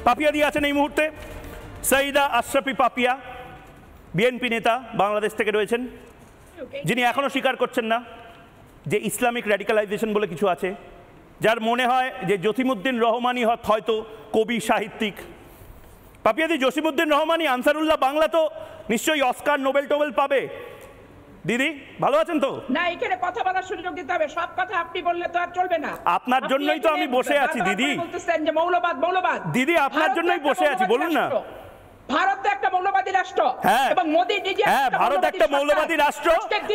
পাপিয়া দি আছেন এই মুহূর্তে, সঈদা আশরাফি পাপিয়া বিএনপি নেতা বাংলাদেশ থেকে রয়েছেন, যিনি এখনও স্বীকার করছেন না যে ইসলামিক র্যাডিক্যালাইজেশন বলে কিছু আছে, যার মনে হয় যে জসিমউদ্দিন রহমানই হয়তো কবি সাহিত্যিক। পাপিয়াদি, জসিমউদ্দিন রহমানই আনসারুল্লাহ বাংলা তো নিশ্চয়ই অস্কার নোবেল টোবেল পাবে। দিদি ভালো আছেন তো? না, এখানে কথা বলার সুযোগ দিতে হবে, সব কথা আপনি বললে তো আর চলবে না। আপনার জন্যই তো আমি বসে আছি দিদি। বলতেছেন যে মৌলবাদ মৌলবাদ। দিদি আপনার জন্যই বসে আছি, বলুন না। ভারত একটা মৌলবাদী রাষ্ট্র, হ্যাঁ, এবং মোদি নিজে, হ্যাঁ, ভারত একটা মৌলবাদী রাষ্ট্র,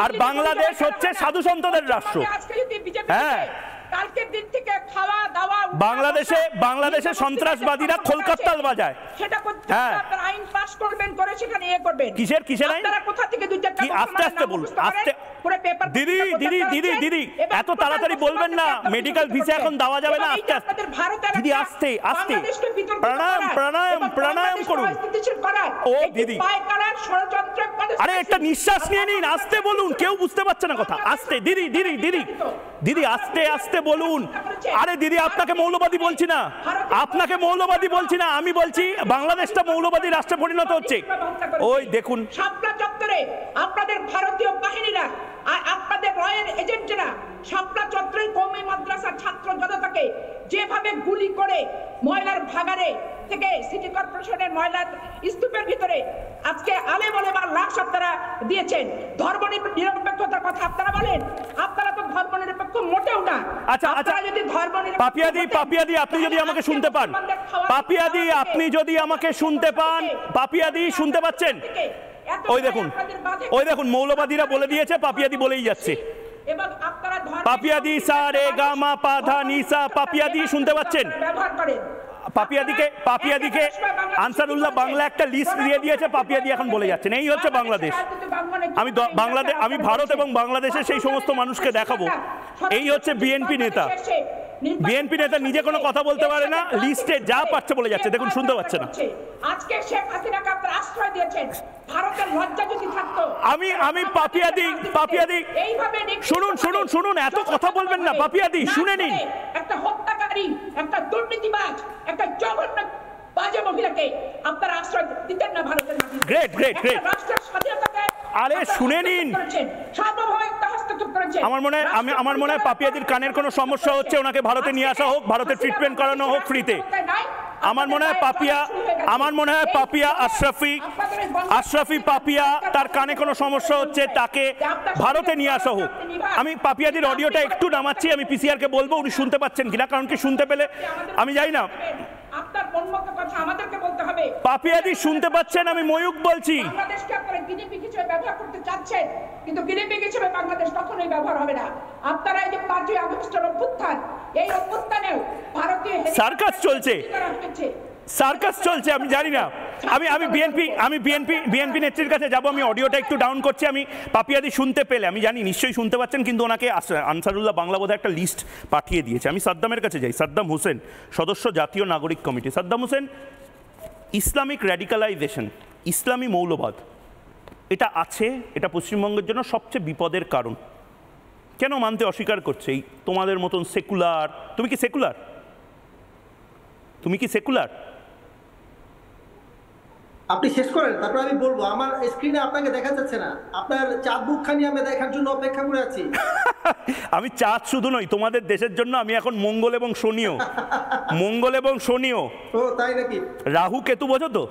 আর বাংলাদেশ হচ্ছে সাধু সন্তদের রাষ্ট্র। আজকে যদি বিজেপি হ্যাঁ, কালকের দিন থেকে খাওয়া দাওয়া বাংলাদেশে সন্ত্রাসবাদীরা খোলকাত্তাল বাজায়, সেটা করতে আপনারা আইন পাস করবেন, করে সেখানে করবেন। কিসের আইন? আপনারা কোথা থেকে দুই চারটা আস্তে আস্তে বলুন, আস্তে। দিদি দিদি দিদি দিদি এত তাড়াতাড়ি বলবেন না, মেডিকেল ভিসা এখন দেওয়া যাবে না। আস্তে আস্তে দিদি, আস্তে আস্তে। প্রাণায়াম প্রাণায়াম প্রাণায়াম করুন। ও দিদি, আরে একটা নিঃশ্বাস নিয়ে নিন, আস্তে বলুন, কেউ বুঝতে পারছে না কথা। আস্তে দিদি দিদি দিদি দিদি আস্তে আস্তে বলুন। আরে দিদি, আপনাকে মৌলবাদী বলছি না, আপনাকে মৌলবাদী বলছি না, আমি বলছি বাংলাদেশটা মৌলবাদী রাষ্ট্রে পরিণত হচ্ছে। ওই দেখুন, শাপলা চত্বরে আপনাদের ভারতীয় বাহিনীরা আর আপনাদের রয়্যাল এজেন্টরা শাপলা চত্বরের কওমি মাদ্রাসার ছাত্র জনতাকে যেভাবে গুলি করে ময়লার ভাগাড়ে থেকে সিটি কর্পোরেশনের ময়লার স্তূপের ভিতরে আজকে আলেম ওলামার লাশ আপনারা দিয়েছেন। ধর্ম নিরপেক্ষতার কথা আপনারা বলেন, আপনারা তো ধর্ম নিরপেক্ষ মোটেও না। আচ্ছা আচ্ছা, যদি ধর্ম পাপিয়াদি আপনি যদি আমাকে শুনতে পান, পাপিয়াদি আপনি যদি আমাকে শুনতে পান, পাপিয়াদি শুনতে পাচ্ছেন? ওই দেখুন মৌলবাদীরা বলে দিয়েছে, পাপিয়াদি বলেই যাচ্ছে। পাপিয়াদি সা রে গা মা পা ধা নি সা, পাপিয়াদি শুনতে পাচ্ছেন? পাপিয়াদিকে আনসারুল্লাহ বাংলা একটা লিস্ট দিয়ে দিয়েছে, পাপিয়াদি এখন বলে যাচ্ছেন এই হচ্ছে বাংলাদেশ। আমি ভারত এবং বাংলাদেশের সেই সমস্ত মানুষকে দেখাবো এই হচ্ছে বিএনপি নেতা। বিএনপি নেতা নিজে কোনো কথা বলতে পারে না, লিস্টে যা পাচ্ছে বলে যাচ্ছে। দেখুন, শুনতে পাচ্ছে না। আজকে শেখ হাসিনাকে আপনারা আশ্রয় দিয়েছেন, ভারতের লজ্জা যদি থাকতো। আমি পাপিয়াদি শুনুন, এত কথা বলবেন না। পাপিয়াদি শুনে নিন। একটা হত্যাকারী, একটা দুর্নীতিবাজ, একটা জঘন্য বাজে মহিলাকে আপনারা আশ্রয় দিতেন না ভারতের মাটিতে। গ্রেট রাষ্ট্রের স্বাধীনতাকে আরে শুনে নিন। আমার মনে হয় পাপিয়াদির কানের কোনো সমস্যা হচ্ছে, ওনাকে ভারতে নিয়ে আসা হোক, ভারতে ট্রিটমেন্ট করানো হোক ফ্রিতে। আমার মনে হয় পাপিয়া আশরাফি পাপিয়া, তার কানে কোনো সমস্যা হচ্ছে, তাকে ভারতে নিয়ে আসা হোক। আমি পাপিয়াদির অডিওটা একটু নামাচ্ছি, আমি পিসিআর কে বলবো উনি শুনতে পাচ্ছেন কিনা, কারণ কি শুনতে পেলে আমি জানি না। আপনার মনমতো কথা আমাদেরকে বলতে হবে। পাপিয়াদি শুনতে পাচ্ছেন? আমি ময়ূক বলছি। বাংলাদেশকে আপনারা গিনিপিগ হিসেবে ব্যবহার করতে চাচ্ছেন, কিন্তু গিনিপিগ হিসেবে বাংলাদেশ কখনোই ব্যবহার হবে না। আপনারা এই যে 5ই আগস্টের অভ্যুত্থান, এই অভ্যুত্থানেও ভারতীয় সার্কাস চলছে, আমি জানি না। আমি বিএনপি নেত্রীর কাছে যাব, আমি অডিওটা একটু ডাউন করছি। আমি পাপিয়াদি শুনতে পেলে, আমি জানি নিশ্চয়ই শুনতে পাচ্ছেন, কিন্তু ওনাকে আনসারুল্লাহ বাংলা বোধহয় একটা লিস্ট পাঠিয়ে দিয়েছে। আমি সাদ্দামের কাছে যাই। সাদ্দাম হোসেন, সদস্য জাতীয় নাগরিক কমিটি। সাদ্দাম হোসেন, ইসলামিক র্যাডিক্যালাইজেশন, ইসলামী মৌলবাদ, এটা আছে, এটা পশ্চিমবঙ্গের জন্য সবচেয়ে বিপদের কারণ। কেন মানতে অস্বীকার করছে এই তোমাদের মতন সেকুলার? তুমি কি সেকুলার? আপনি শেষ করেন, তারপর আমি বলবো। আমার স্ক্রিনে আপনাকে দেখা যাচ্ছে না, আপনার চাঁদ মুখখানি আমি দেখার জন্য অপেক্ষা করে আছি। আমি চাঁদ শুধু নই, তোমাদের দেশের জন্য আমি এখন মঙ্গল এবং শনিও। ও তাই নাকি? রাহু কেতু বোঝো তো?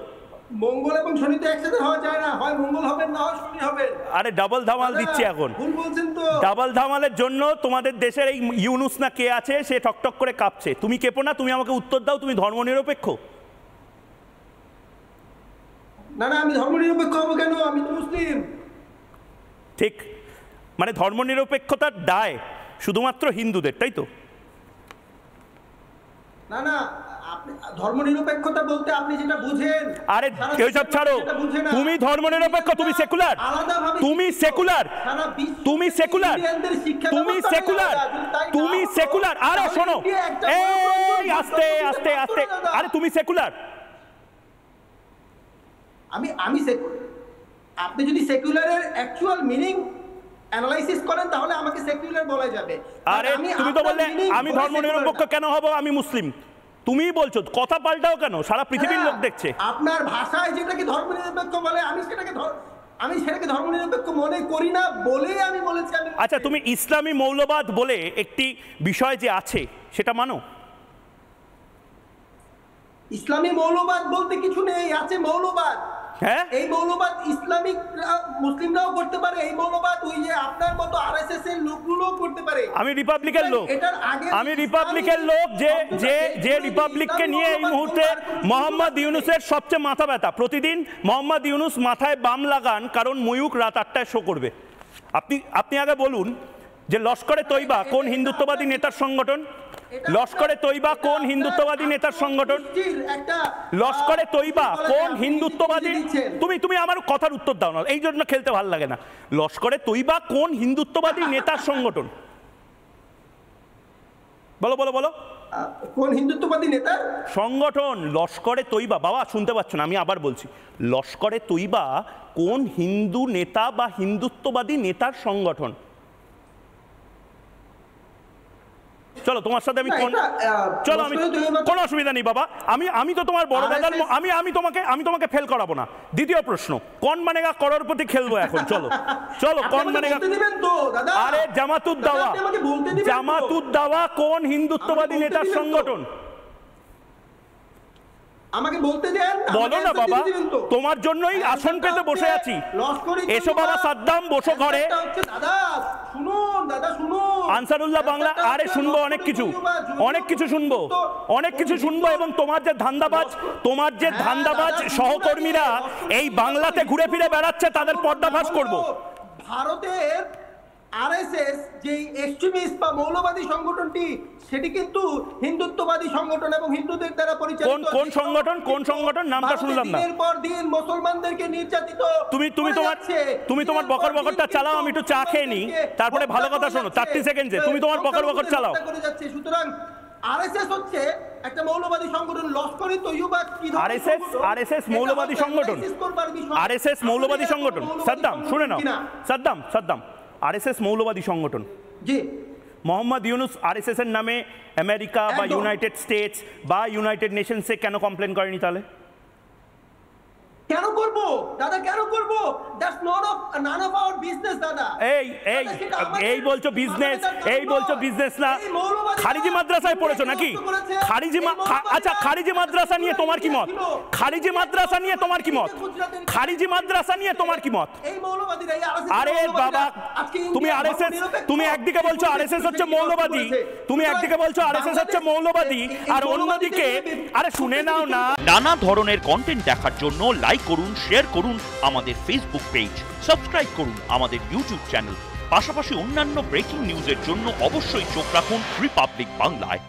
মঙ্গল এবং শনি তো একসাথে হওয়া যায় না, হয় মঙ্গল হবে না হয় শনি হবে। আরে ডাবল ধামাল দিচ্ছি এখন। ভুল বলছেন তো। ডাবল ধামালের জন্য তোমাদের দেশের এই ইউনুস না কে আছে, সে ঠকঠক করে কাঁপছে। তুমি কেঁপো না, তুমি আমাকে উত্তর দাও, তুমি ধর্মনিরপেক্ষ? না, আমি ধর্মনিরপেক্ষ হবো কেন? আমি তো মুসলিম। ঠিক, মানে ধর্মনিরপেক্ষতার দায় শুধুমাত্র হিন্দুদের, তাই তো? না, আপনি ধর্মনিরপেক্ষতা বলতে আপনি যেটা বুঝেন। আরে এইসব ছাড়ো, তুমি ধর্মনিরপেক্ষ, তুমি সেকুলার। আরে শোনো, এই আস্তে, আরে তুমি সেকুলার। আমি সেকুলার। আপনি যদি সেকুলারের অ্যাকচুয়াল মিনিং অ্যানালাইসিস করেন তাহলে আমাকে সেকুলার বলা যাবে। আরে তুমি তো বললে আমি ধর্মনিরপেক্ষ কেন হব? আমি মুসলিম। তুমিই বলছো, কথা পাল্টাও কেন? সারা পৃথিবীর লোক দেখছে। আপনার ভাষায় যেটাকে ধর্মনিরপেক্ষ বলে আমি সেটাকে ধর্মনিরপেক্ষ মনে করি না বলেই আমি বলেছি। আচ্ছা, তুমি ইসলামী মৌলবাদ বলে একটি বিষয় যে আছে সেটা মানো? ইসলামী মৌলবাদ বলতে কিছু নেই, আছে মৌলবাদ। হ্যাঁ, এই মৌলবাদ ইসলামিক মুসলিমরাও করতে পারে, এই মৌলবাদ ওই যে আপনার মতো আরএসএস এর লোকগুলোও করতে পারে। আমি রিপাবলিকের লোক, আমি রিপাবলিকের লোক, যে রিপাবলিককে নিয়ে এই মুহূর্তে মোহাম্মদ ইউনুসের সবচেয়ে মাথা ব্যথা। প্রতিদিন মোহাম্মদ ইউনুস মাথায় বাম লাগান, কারণ ময়ূক রাত 8টায় শো করবে। আপনি আগে বলুন যে লস্করে তৈবা কোন হিন্দুত্ববাদী নেতার সংগঠন? লস্করে তৈবা কোন হিন্দুত্ববাদী নেতার সংগঠন? লস্করে তৈবা কোন হিন্দুত্ববাদী? তুমি আমার কথার উত্তর দাও না, এই জন্য খেলতে ভালো লাগে না। লস্করে তৈবা কোন হিন্দুত্ববাদী নেতার সংগঠন? বলো বলো বলো, কোন হিন্দুত্ববাদী নেতার সংগঠন? লস্করে তৈবা, বাবা শুনতে পাচ্ছ না, আমি আবার বলছি, লস্করে তৈবা কোন হিন্দু নেতা বা হিন্দুত্ববাদী নেতার সংগঠন? চলো তোমার সাথে আমি চলো, আমি কোনো অসুবিধা নেই বাবা, আমি তো তোমার বড় দাদার, আমি তোমাকে ফেল করাবো না। দ্বিতীয় প্রশ্ন, কোন মানেগা করোড়পতি খেলবো এখন, চলো চলো কোন মানেগা। আরে জামাতুদ্দাওয়া কোন হিন্দুত্ববাদী নেতার সংগঠন? আমাকে বলতে দেন, বলো না বাবা, তোমার জন্যই আসন পেতে বসে আছি। এসো বাবা সাদ্দাম, বসো ঘরে। আনসারুল্লাহ বাংলা, আরে শুনবো অনেক কিছু শুনবো, এবং তোমার যে ধান্দাবাজ সহকর্মীরা এই বাংলাতে ঘুরে ফিরে বেড়াচ্ছে তাদের পর্দাফাশ করবো। ভারতের আরএসএস যে এক্সট্রিমিস্ট বা মৌলবাদী সংগঠনটি, সেটি কিন্তু হিন্দুত্ববাদী সংগঠন এবং হিন্দুদের দ্বারা পরিচালিত। কোন সংগঠন নামটা শুনলাম না। দিনের পর দিন মুসলমানদেরকে নির্যাতিত। তুমি তোমার বকরটা চালাও, আমি একটু চা খেয়ে নিই, তারপরে ভালো কথা শোনো। 30 সেকেন্ডে তুমি তোমার বকর চালাও। সুতরাং আরএসএস হচ্ছে একটা মৌলবাদী সংগঠন। লস্করে তৈয়বা কি আরএসএস মৌলবাদী সংগঠন? আরএসএস মৌলবাদী সংগঠন? সাদ্দাম শুনে নাও, সাদ্দাম আরএসএস মৌলবাদী সংগঠন। জি, মোহাম্মদ ইউনুস আরএসএস এর নামে আমেরিকা বা ইউনাইটেড স্টেটস বা ইউনাইটেড নেশনসে কেন কমপ্লেন করেনি তাহলে? কেন করব দাদা, কেন করব? That's none of our business দাদা। এই বলছো বিজনেস না? খারিজি মাদ্রাসায় পড়েছো নাকি? আচ্ছা, খারিজি মাদ্রাসা নিয়ে তোমার কি মত? আরে বাবা, তুমি একদিকে বলছো আরএসএস হচ্ছে মৌলবাদী, আর অন্যদিকে আরে শুনে নাও না। নানা ধরনের কন্টেন্ট দেখার জন্য লাইক করুন, শেয়ার করুন আমাদের ফেসবুক পেজ, সাবস্ক্রাইব করুন আমাদের ইউটিউব চ্যানেল। পাশাপাশি অন্যান্য ব্রেকিং নিউজের জন্য অবশ্যই চোখ রাখুন রিপাবলিক বাংলায়।